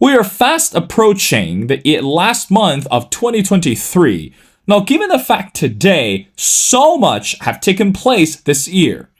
We are fast approaching the last month of 2023. Now, given the fact today, so much have taken place this year.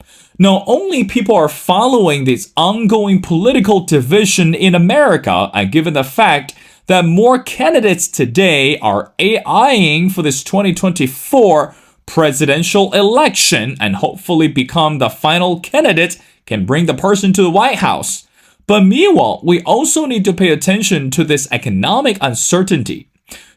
Not only people are following this ongoing political division in America, and given the fact that more candidates today are eyeing for this 2024 presidential election and hopefully become the final candidate can bring the person to the White House. But meanwhile, we also need to pay attention to this economic uncertainty.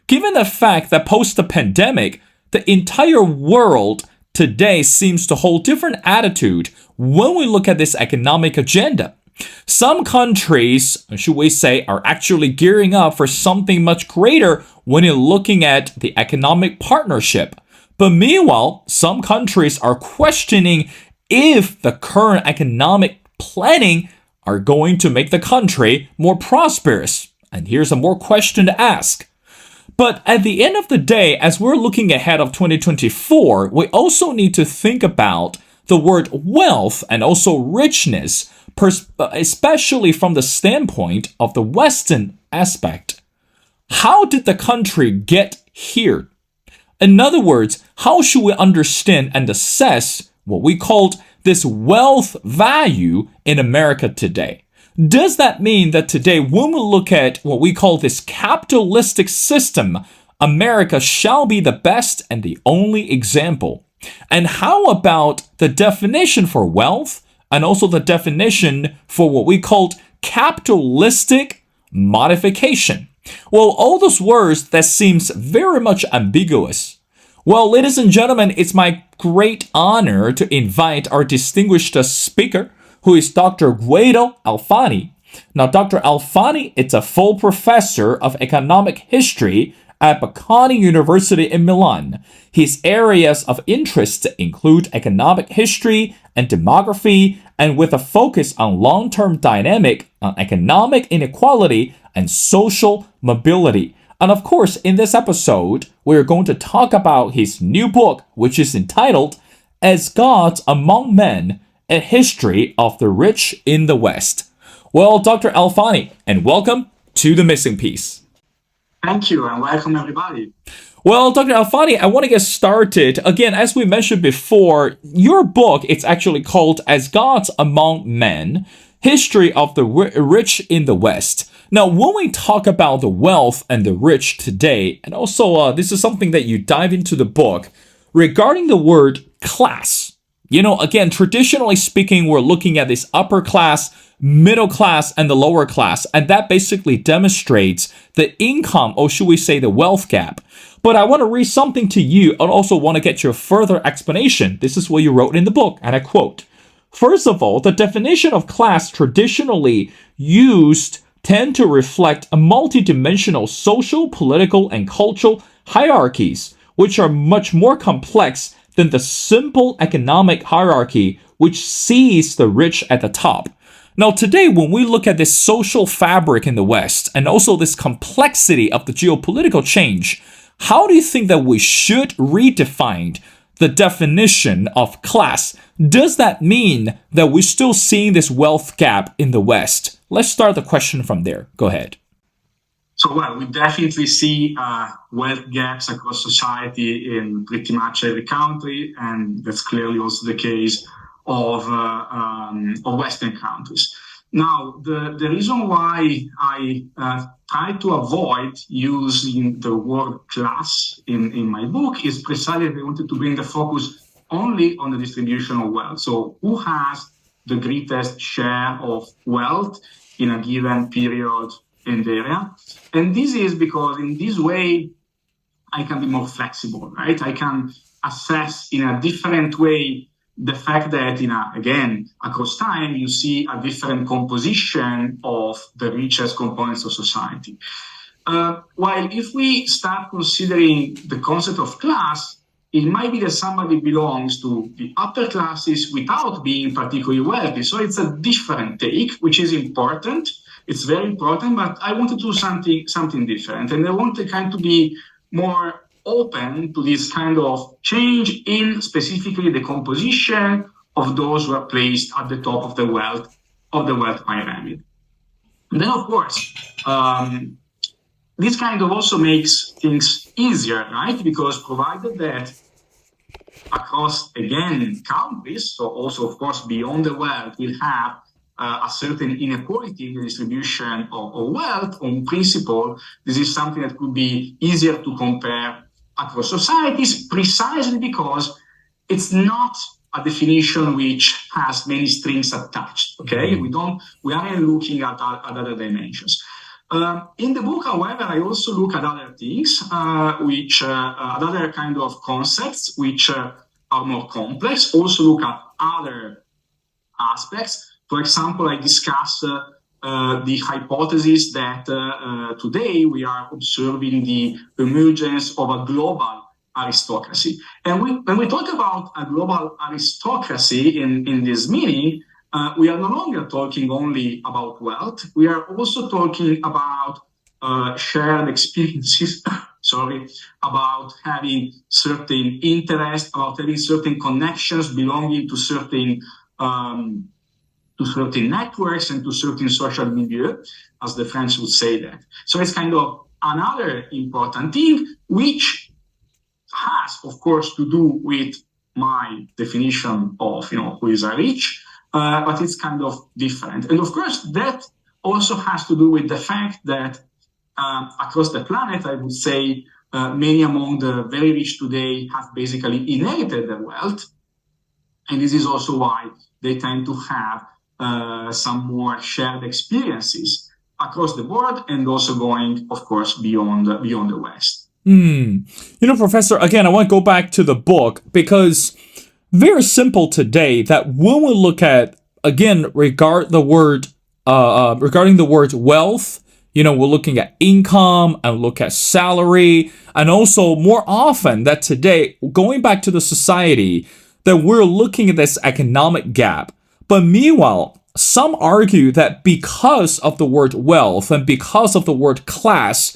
Given the fact that post the pandemic, the entire world today seems to hold different attitude when we look at this economic agenda. Some countries, should we say, are actually gearing up for something much greater when you're looking at the economic partnership. But meanwhile, some countries are questioning if the current economic planning are going to make the country more prosperous. And here's a more question to ask. But at the end of the day, as we're looking ahead of 2024, we also need to think about the word wealth and also richness, especially from the standpoint of the Western aspect. How did the country get here? In other words, how should we understand and assess what we called this wealth value in America today? Does that mean that today, when we look at what we call this capitalistic system, America shall be the best and the only example? And how about the definition for wealth and also the definition for what we called capitalistic modification? Well, all those words that seems very much ambiguous. Well, ladies and gentlemen, it's my great honor to invite our distinguished speaker, who is Dr. Guido Alfani. Now, Dr. Alfani is a full professor of economic history at Bocconi University in Milan. His areas of interest include economic history and demography, and with a focus on long-term dynamic on economic inequality and social mobility. And of course, in this episode, we're going to talk about his new book, which is entitled As Gods Among Men, A History of the Rich in the West. Well, Dr. Alfani, and welcome to The Missing Piece. Thank you, and welcome everybody. Well, Dr. Alfani, I want to get started. Again, as we mentioned before, your book, it's actually called As Gods Among Men, History of the Rich in the West. Now, when we talk about the wealth and the rich today, and also this is something that you dive into the book, regarding the word class. You know, again, traditionally speaking, we're looking at this upper class, middle class, and the lower class, and that basically demonstrates the income, or should we say the wealth gap. But I want to read something to you and also want to get your further explanation. This is what you wrote in the book, and I quote, "First of all, the definition of class traditionally used tend to reflect a multidimensional social, political, and cultural hierarchies, which are much more complex than the simple economic hierarchy which sees the rich at the top." Now, today, when we look at this social fabric in the West and also this complexity of the geopolitical change, how do you think that we should redefine the definition of class? Does that mean that we're still seeing this wealth gap in the West? Let's start the question from there. Go ahead. So, well, we definitely see wealth gaps across society in pretty much every country, and that's clearly also the case of Western countries. Now, the reason why I try to avoid using the word class in my book is precisely that I wanted to bring the focus only on the distribution of wealth. So who has the greatest share of wealth in a given period in the area? And this is because in this way, I can be more flexible, right? I can assess in a different way the fact that, again, across time, you see a different composition of the richest components of society. While if we start considering the concept of class, it might be that somebody belongs to the upper classes without being particularly wealthy. So it's a different take, which is important. It's very important, but I want to do something different. And I want to kind of be more open to this kind of change in specifically the composition of those who are placed at the top of the wealth pyramid. And then, of course, this kind of also makes things easier, right? Because provided that across, again, countries, so also, of course, beyond the wealth, we'll have a certain inequality in the distribution of wealth. On principle, this is something that could be easier to compare across societies, precisely because it's not a definition which has many strings attached. Okay, we aren't looking at other dimensions. In the book, however, I also look at other things, at other kind of concepts which are more complex. Also look at other aspects. For example, I discuss the hypothesis that today we are observing the emergence of a global aristocracy. And when we talk about a global aristocracy in this meaning, we are no longer talking only about wealth. We are also talking about shared experiences, about having certain interests, about having certain connections, belonging to certain networks and to certain social milieu, as the French would say that. So it's kind of another important thing, which has, of course, to do with my definition of, who is a rich, but it's kind of different. And of course, that also has to do with the fact that across the planet, I would say many among the very rich today have basically inherited their wealth. And this is also why they tend to have some more shared experiences across the board and also going, of course, beyond the West. Professor, again, I want to go back to the book because very simple today that when we look at, again, regarding the word wealth, we're looking at income and look at salary, and also more often that today, going back to the society, that we're looking at this economic gap. But meanwhile, some argue that because of the word wealth and because of the word class,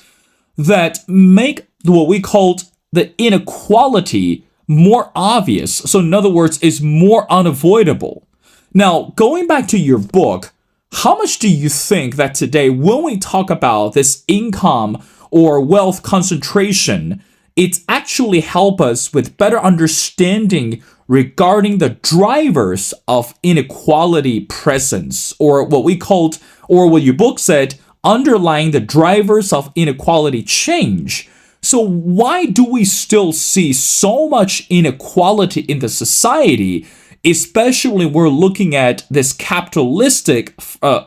that make what we called the inequality more obvious. So in other words, is more unavoidable. Now, going back to your book, how much do you think that today, when we talk about this income or wealth concentration, it actually help us with better understanding regarding the drivers of inequality presence, or what we called, or what your book said, underlying the drivers of inequality change? So why do we still see so much inequality in the society, especially when we're looking at this capitalistic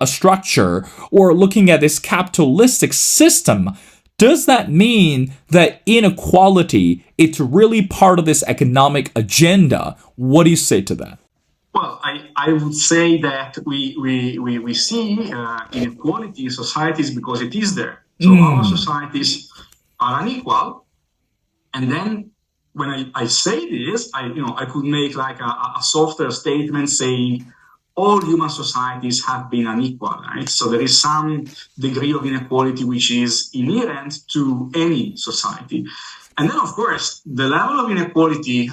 structure or looking at this capitalistic system? Does that mean that inequality it's really part of this economic agenda? What do you say to that? Well, I would say that we see inequality in societies because it is there. So our societies are unequal. And then when I say this, I could make like a softer statement saying all human societies have been unequal, right? So there is some degree of inequality which is inherent to any society. And then, of course, the level of inequality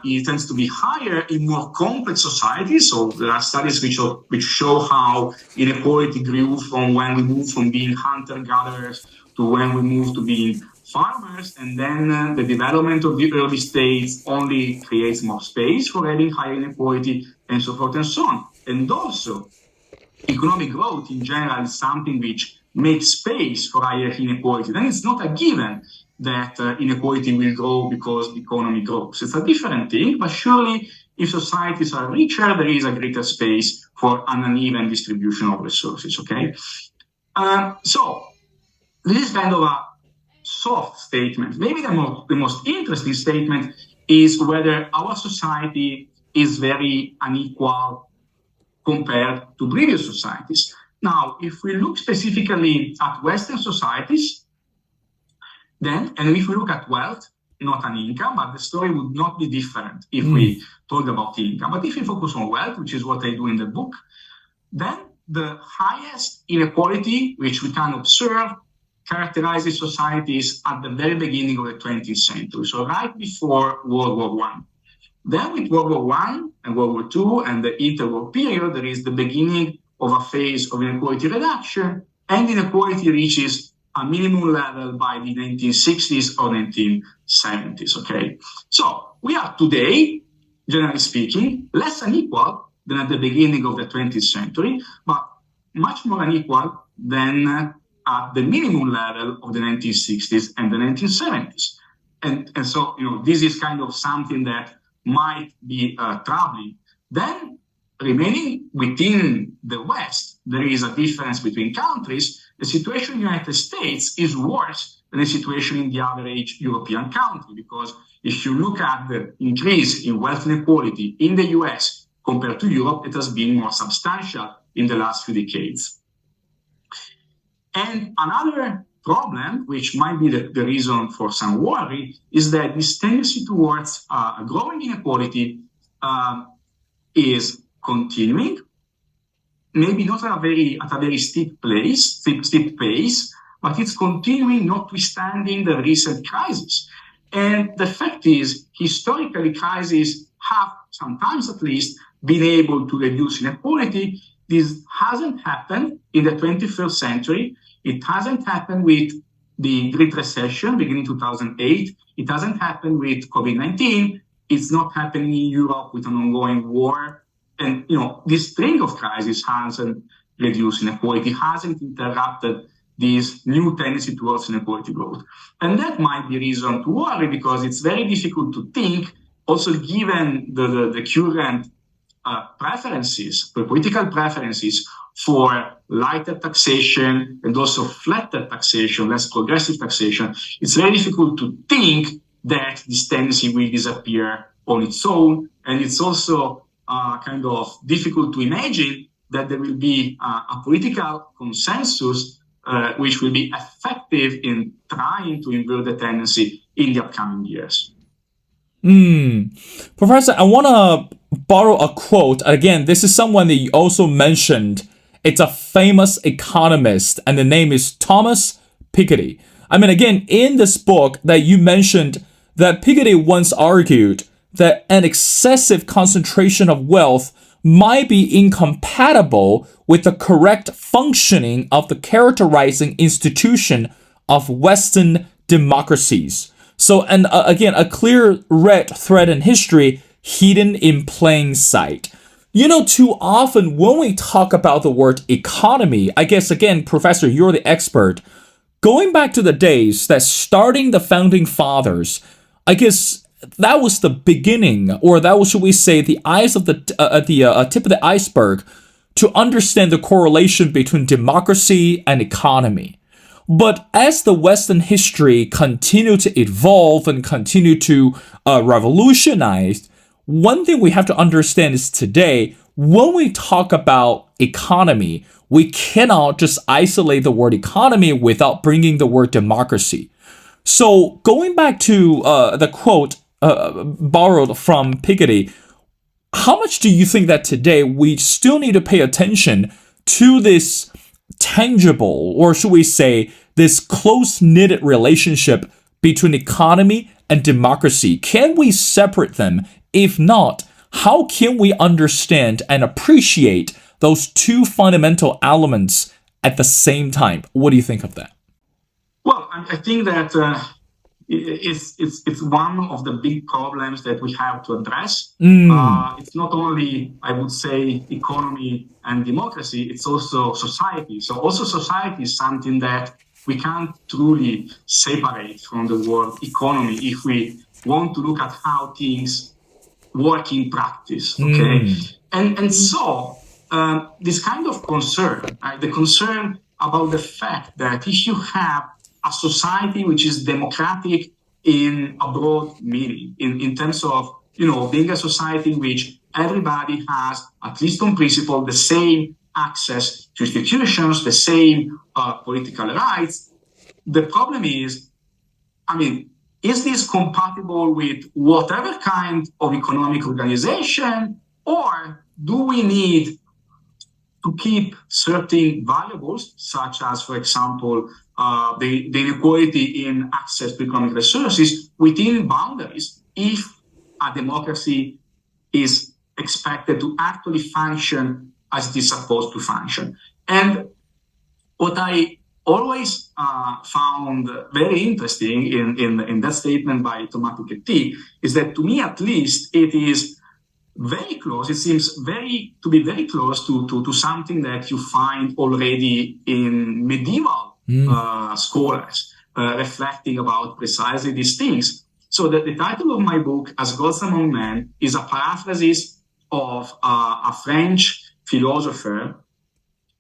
it tends to be higher in more complex societies. So there are studies which show how inequality grew from when we moved from being hunter-gatherers to when we moved to being farmers. And then the development of the early states only creates more space for having higher inequality and so forth and so on. And also, economic growth in general is something which makes space for higher inequality. Then it's not a given that inequality will grow because the economy grows. It's a different thing, but surely if societies are richer, there is a greater space for an uneven distribution of resources, okay? So this is kind of a soft statement. Maybe the most interesting statement is whether our society is very unequal compared to previous societies. Now, if we look specifically at Western societies, then, and if we look at wealth, not an income, but the story would not be different if we talk about income. But if we focus on wealth, which is what I do in the book, then the highest inequality which we can observe characterizes societies at the very beginning of the 20th century, so right before World War I. Then with World War I and World War II and the interwar period, there is the beginning of a phase of inequality reduction. and inequality reaches a minimum level by the 1960s or 1970s, okay? So we are today, generally speaking, less unequal than at the beginning of the 20th century, but much more unequal than at the minimum level of the 1960s and the 1970s. And so, this is kind of something that might be troubling. Then, remaining within the West, there is a difference between countries. The situation in the United States is worse than the situation in the average European country, because if you look at the increase in wealth inequality in the US compared to Europe, it has been more substantial in the last few decades. And another problem, which might be the reason for some worry, is that this tendency towards a growing inequality is continuing, maybe not at a very steep pace, but it's continuing notwithstanding the recent crisis. And the fact is, historically, crises have sometimes at least been able to reduce inequality. This hasn't happened in the 21st century. It hasn't happened with the Great Recession beginning 2008. It hasn't happened with COVID-19. It's not happening in Europe with an ongoing war. And, this string of crises hasn't reduced inequality, hasn't interrupted this new tendency towards inequality growth. And that might be reason to worry, because it's very difficult to think, also given the current preferences, the political preferences for lighter taxation and also flatter taxation, less progressive taxation. It's very difficult to think that this tendency will disappear on its own. And it's also kind of difficult to imagine that there will be a political consensus which will be effective in trying to invert the tendency in the upcoming years. Professor, I want to borrow a quote. Again, this is someone that you also mentioned. It's a famous economist, and the name is Thomas Piketty. I mean, again, in this book that you mentioned, that Piketty once argued that an excessive concentration of wealth might be incompatible with the correct functioning of the characterizing institution of Western democracies. So, and again, a clear red thread in history hidden in plain sight. Too often when we talk about the word economy, I guess, again, Professor, you're the expert. Going back to the days that starting the founding fathers, I guess that was the beginning, or that was, should we say, the eyes of the tip of the iceberg to understand the correlation between democracy and economy. But as the Western history continued to evolve and continue to revolutionize, one thing we have to understand is today, when we talk about economy, we cannot just isolate the word economy without bringing the word democracy. So going back to the quote borrowed from Piketty, how much do you think that today we still need to pay attention to this tangible, or should we say, this close-knit relationship between economy and democracy? Can we separate them? If not, how can we understand and appreciate those two fundamental elements at the same time? What do you think of that? Well, I think that it's one of the big problems that we have to address. It's not only, I would say, economy and democracy, it's also society. So also society is something that we can't truly separate from the word economy if we want to look at how things work in practice, okay? And so this kind of concern, the concern about the fact that if you have a society which is democratic in a broad meaning, in terms of, being a society in which everybody has, at least on principle, the same access to institutions, the same political rights. The problem is, is this compatible with whatever kind of economic organization, or do we need to keep certain variables, such as, for example, the inequality in access to economic resources within boundaries if a democracy is expected to actually function as it is supposed to function? And what I always found very interesting in that statement by Thomas Piketty is that, to me at least, it is very close. It seems to be very close to something that you find already in medieval scholars reflecting about precisely these things. So the title of my book, As Gods Among Men, is a paraphrasis of a French philosopher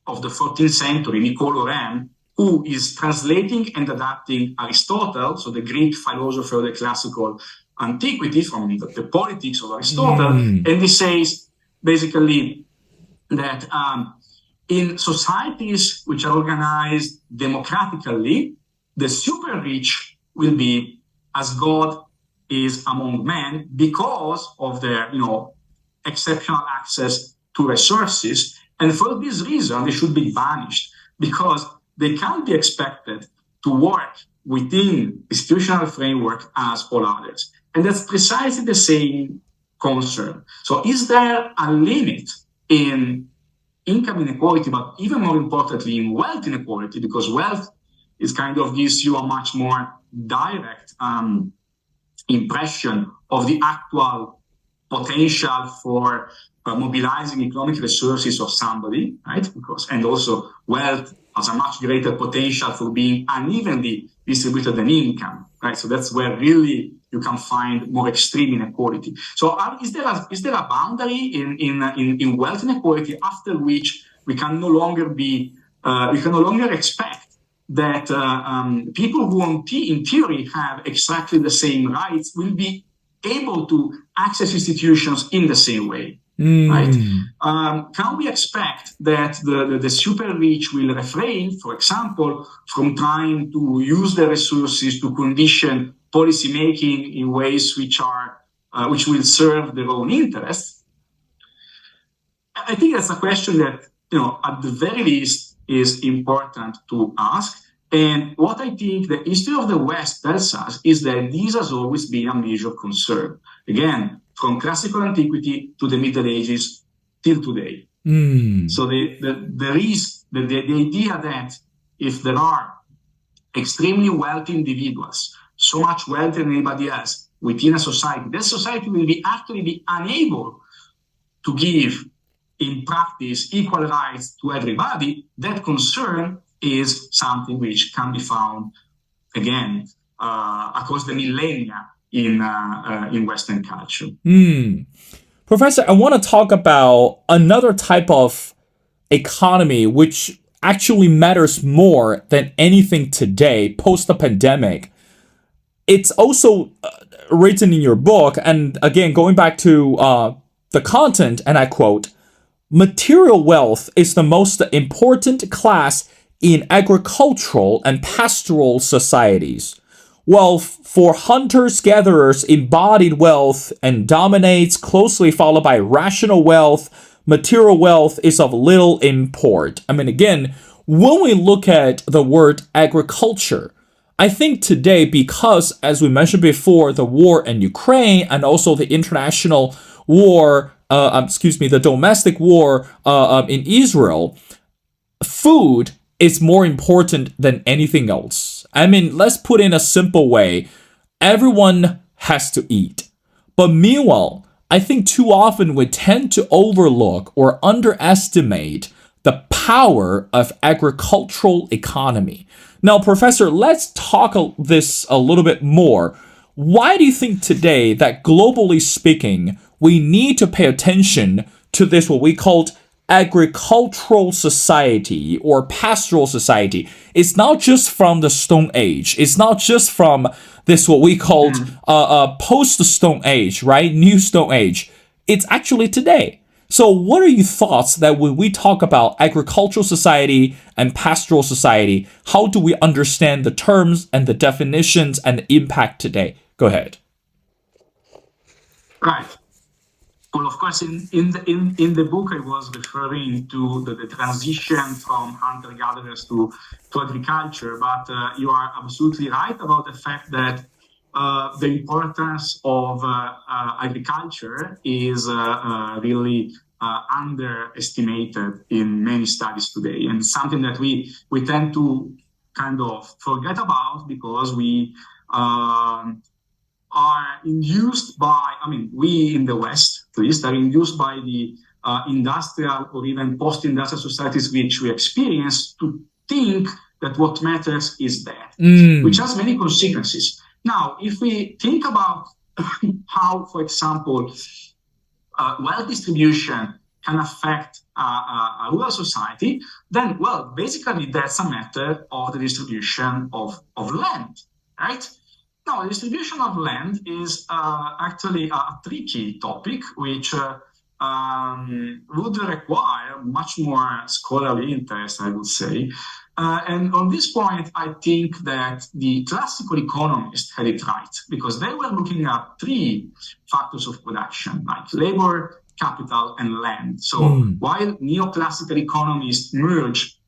of the 14th century, Nicole Oren, who is translating and adapting Aristotle, so the Greek philosopher of the classical antiquity, from the politics of Aristotle, and he says basically that in societies which are organized democratically, the super rich will be as God is among men because of their, exceptional access to resources. And for this reason, they should be banished because they can't be expected to work within institutional framework as all others. And that's precisely the same concern. So is there a limit in income inequality, but even more importantly in wealth inequality, because wealth is kind of gives you a much more direct impression of the actual potential for mobilizing economic resources of somebody, right? And also wealth has a much greater potential for being unevenly distributed than income, right? So that's where really you can find more extreme inequality. So is there a boundary in wealth inequality after which we can no longer expect that people who in theory have exactly the same rights will be able to access institutions in the same way? Right? Can we expect that the super rich will refrain, for example, from trying to use their resources to condition policy making in ways which will serve their own interests? I think that's a question that, at the very least, is important to ask. And what I think the history of the West tells us is that this has always been a major concern. Again, from classical antiquity to the Middle Ages till today. So there is the idea that if there are extremely wealthy individuals, so much wealthier than anybody else within a society, that society will actually be unable to give, in practice, equal rights to everybody. That concern is something which can be found, again, across the millennia in Western culture. Professor, I want to talk about another type of economy which actually matters more than anything today, post the pandemic. It's also written in your book, and again, going back to the content, and I quote, "Material wealth is the most important class in agricultural and pastoral societies. Wealth for hunters-gatherers embodied wealth and dominates, closely followed by rational wealth. Material wealth is of little import." I mean, again, when we look at the word agriculture, I think today, because, as we mentioned before, the war in Ukraine and also the international war, the domestic war in Israel, food is more important than anything else. I mean, let's put in a simple way. Everyone has to eat. But meanwhile, I think too often we tend to overlook or underestimate the power of agricultural economy. Now, Professor, let's talk this a little bit more. Why do you think today that, globally speaking, we need to pay attention to this, what we call agricultural society or pastoral society? It's not just from the Stone Age. It's not just from this, what we called post-Stone Age, right? New Stone Age. It's actually today. So what are your thoughts that when we talk about agricultural society and pastoral society, how do we understand the terms and the definitions and the impact today? Go ahead. Right. Well, of course, in the book, I was referring to the transition from hunter-gatherers to agriculture, but you are absolutely right about the fact that the importance of agriculture is really underestimated in many studies today, and something that we tend to kind of forget about because we are induced by, we in the West, at least, are induced by the industrial or even post-industrial societies which we experience to think that what matters is that, which has many consequences. Now, if we think about how, for example, wealth distribution can affect a rural society, then, well, basically that's a matter of the distribution of land, right? Now, the distribution of land is actually a tricky topic, which would require much more scholarly interest, I would say. And on this point, I think that the classical economists had it right, because they were looking at three factors of production, like labor, capital, and land. So while neoclassical economists merge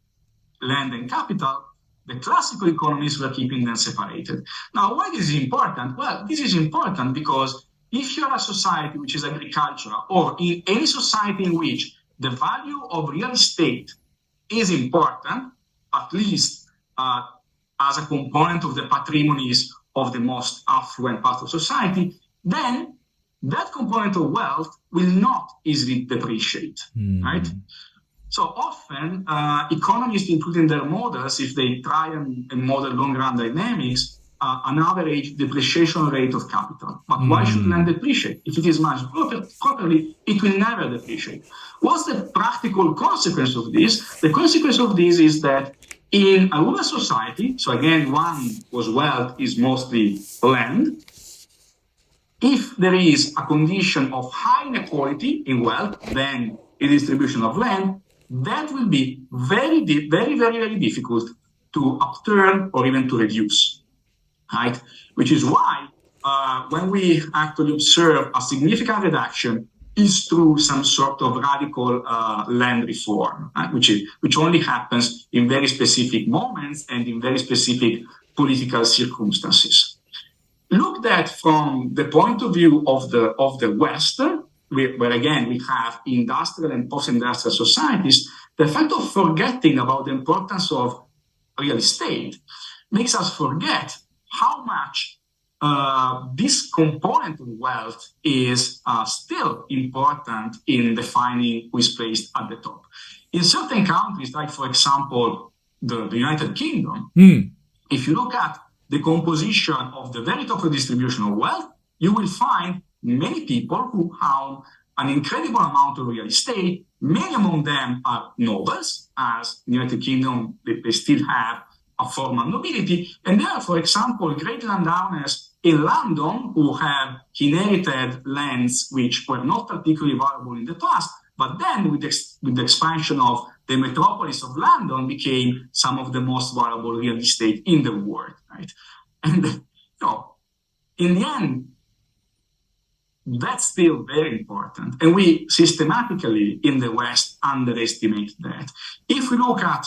land and capital, the classical economists were keeping them separated. Now, why this is important? Well, this is important because if you're a society which is agricultural, or in any society in which the value of real estate is important, at least as a component of the patrimonies of the most affluent part of society, then that component of wealth will not easily depreciate, right? So often, economists include in their models, if they try and model long-run dynamics, an average depreciation rate of capital. But why should land depreciate? If it is managed properly, it will never depreciate. What's the practical consequence of this? The consequence of this is that in a rural society, so again, one whose wealth is mostly land, if there is a condition of high inequality in wealth, then in distribution of land, that will be very, very difficult to upturn or even to reduce, right? Which is why when we actually observe a significant reduction is through some sort of radical land reform, right? which only happens in very specific moments and in very specific political circumstances. Looked at from the point of view of the West, where again we have industrial and post-industrial societies, the fact of forgetting about the importance of real estate makes us forget how much this component of wealth is still important in defining who is placed at the top. In certain countries, like for example, the United Kingdom, if you look at the composition of the very top of distribution of wealth, you will find many people who own an incredible amount of real estate. Many among them are nobles, as in the United Kingdom, they still have a formal nobility. And there are, for example, great landowners in London who have inherited lands which were not particularly valuable in the past, but then with the expansion of the metropolis of London became some of the most valuable real estate in the world, right? And in the end, that's still very important. And we systematically in the West underestimate that. If we look at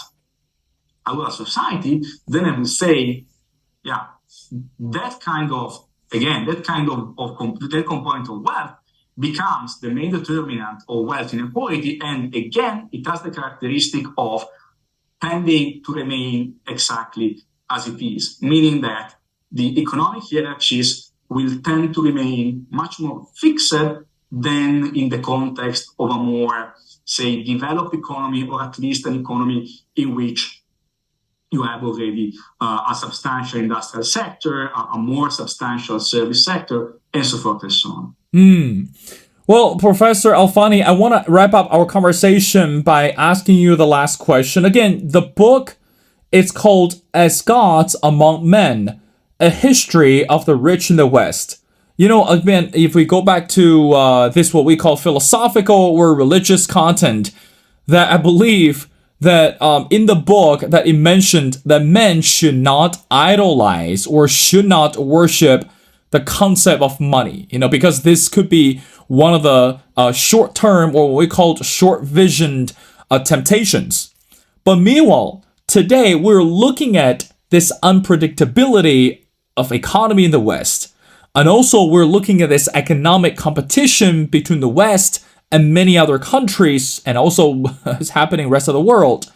our society, then I would say, that component of wealth becomes the main determinant of wealth inequality. And again, it has the characteristic of tending to remain exactly as it is, meaning that the economic hierarchies will tend to remain much more fixed than in the context of a more, say, developed economy, or at least an economy in which you have already a substantial industrial sector, a more substantial service sector, and so forth and so on. Well, Professor Alfani, I want to wrap up our conversation by asking you the last question. Again, the book, it's called As Gods Among Men, A History of the Rich in the West. Again, if we go back to this, what we call philosophical or religious content, that I believe that in the book that it mentioned that men should not idolize or should not worship the concept of money, because this could be one of the short-term, or what we call short-visioned temptations. But meanwhile, today we're looking at this unpredictability of economy in the West. And also we're looking at this economic competition between the West and many other countries, and also is happening rest of the world.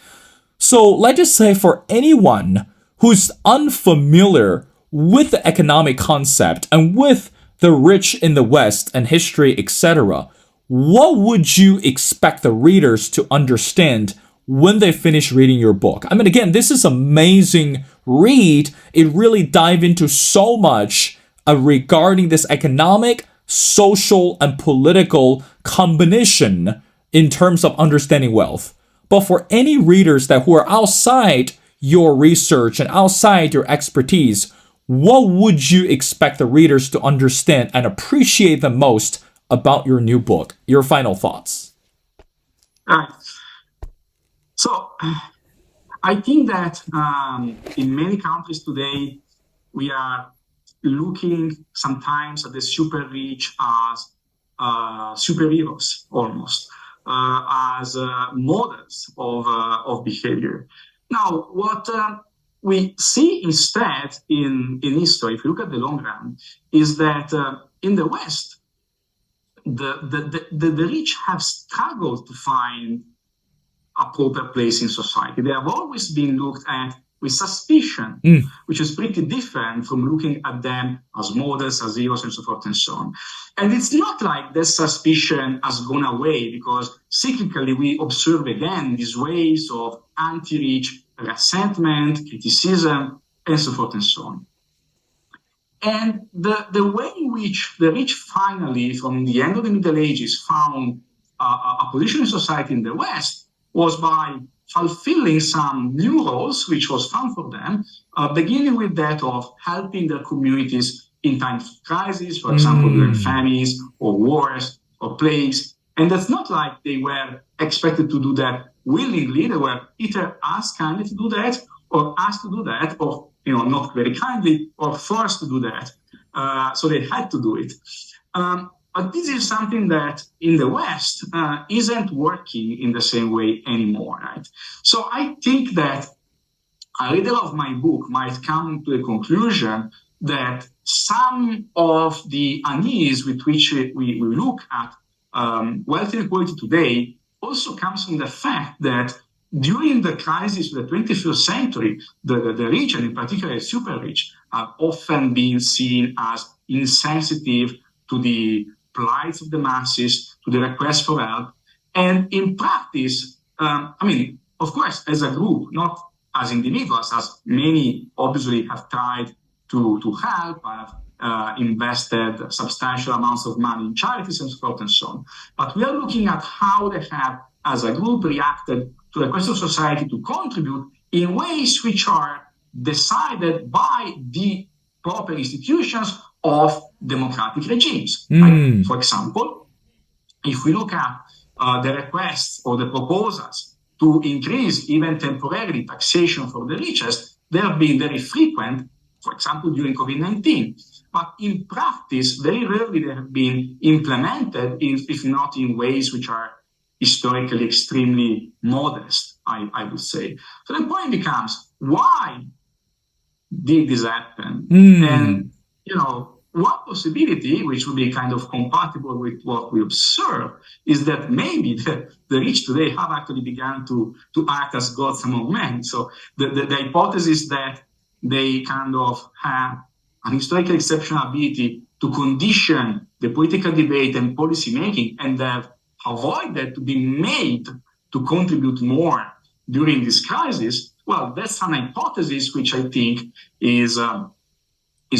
So let's just say for anyone who's unfamiliar with the economic concept and with the rich in the West and history, etc., what would you expect the readers to understand when they finish reading your book? I mean, again, this is amazing read. It really dive into so much regarding this economic, social, and political combination in terms of understanding wealth. But for any readers that who are outside your research and outside your expertise, what would you expect the readers to understand and appreciate the most about your new book? Your final thoughts. Right. So I think that in many countries today, we are looking sometimes at the super rich as superheroes almost, as models of behavior. Now, what we see instead in history, if you look at the long run, is that in the West, the rich have struggled to find a proper place in society. They have always been looked at with suspicion, which is pretty different from looking at them as models, as heroes, and so forth and so on. And it's not like this suspicion has gone away, because cyclically we observe again these waves of anti-rich resentment, criticism, and so forth and so on. And the way in which the rich finally, from the end of the Middle Ages, found a position in society in the West was by fulfilling some new roles, which was fun for them, beginning with that of helping their communities in times of crisis, for example, during famines or wars or plagues. And that's not like they were expected to do that willingly. They were either asked kindly to do that, or asked to do that, or not very kindly, or forced to do that. So they had to do it. But this is something that in the West isn't working in the same way anymore, right? So I think that a reader of my book might come to the conclusion that some of the unease with which we look at wealth inequality today also comes from the fact that during the crisis of the 21st century, the rich, and in particular the super rich, have often been seen as insensitive to the plight of the masses, to the request for help. And in practice, of course, as a group, not as individuals, as many obviously have tried to help, have invested substantial amounts of money in charities and so forth and so on. But we are looking at how they have, as a group, reacted to the request of society to contribute in ways which are decided by the proper institutions of democratic regimes. Right? For example, if we look at the requests or the proposals to increase even temporarily taxation for the richest, they have been very frequent, for example, during COVID-19. But in practice, very rarely they have been implemented, if not in ways which are historically extremely modest, I would say. So the point becomes, why did this happen? And, one possibility, which would be kind of compatible with what we observe, is that maybe the rich today have actually begun to act as gods among men. So the hypothesis that they kind of have an historical exceptional ability to condition the political debate and policy making, and have avoided to be made to contribute more during this crisis, well, that's an hypothesis which I think is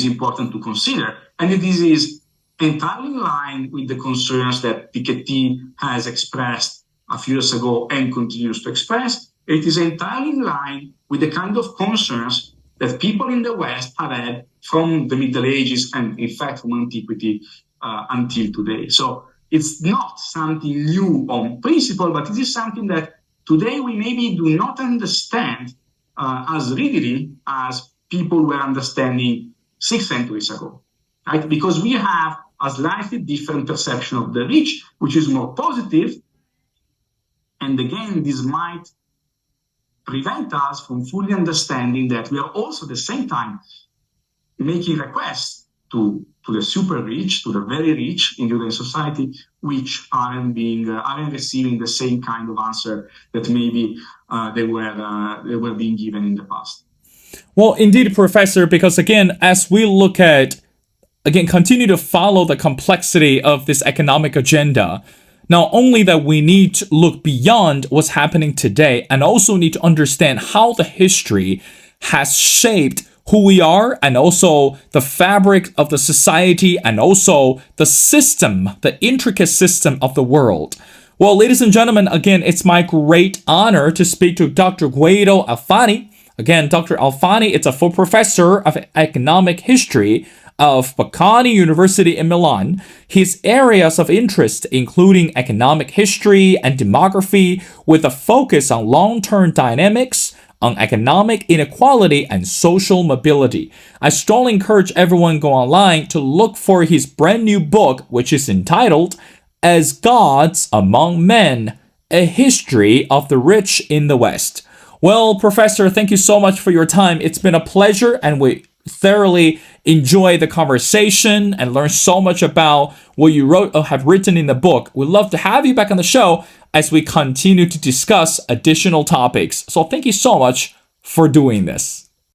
important to consider. And this is entirely in line with the concerns that Piketty has expressed a few years ago and continues to express. It is entirely in line with the kind of concerns that people in the West have had from the Middle Ages and, in fact, from antiquity until today. So it's not something new on principle, but it is something that today we maybe do not understand as readily as people were understanding 6 centuries ago, right? Because we have a slightly different perception of the rich, which is more positive. And again, this might prevent us from fully understanding that we are also at the same time making requests to the super rich, to the very rich in European society, which aren't receiving the same kind of answer that maybe they were being given in the past. Well, indeed, Professor, because again, as we look at, again, continue to follow the complexity of this economic agenda, not only that we need to look beyond what's happening today, and also need to understand how the history has shaped who we are, and also the fabric of the society, and also the system, the intricate system of the world. Well, ladies and gentlemen, again, it's my great honor to speak to Dr. Guido Alfani. Again, Dr. Alfani is a full professor of economic history of Bocconi University in Milan. His areas of interest including economic history and demography, with a focus on long-term dynamics, on economic inequality and social mobility. I strongly encourage everyone go online to look for his brand new book, which is entitled As Gods Among Men, A History of the Rich in the West. Well, Professor, thank you so much for your time. It's been a pleasure, and we thoroughly enjoy the conversation and learn so much about what you wrote or have written in the book. We'd love to have you back on the show as we continue to discuss additional topics. So thank you so much for doing this.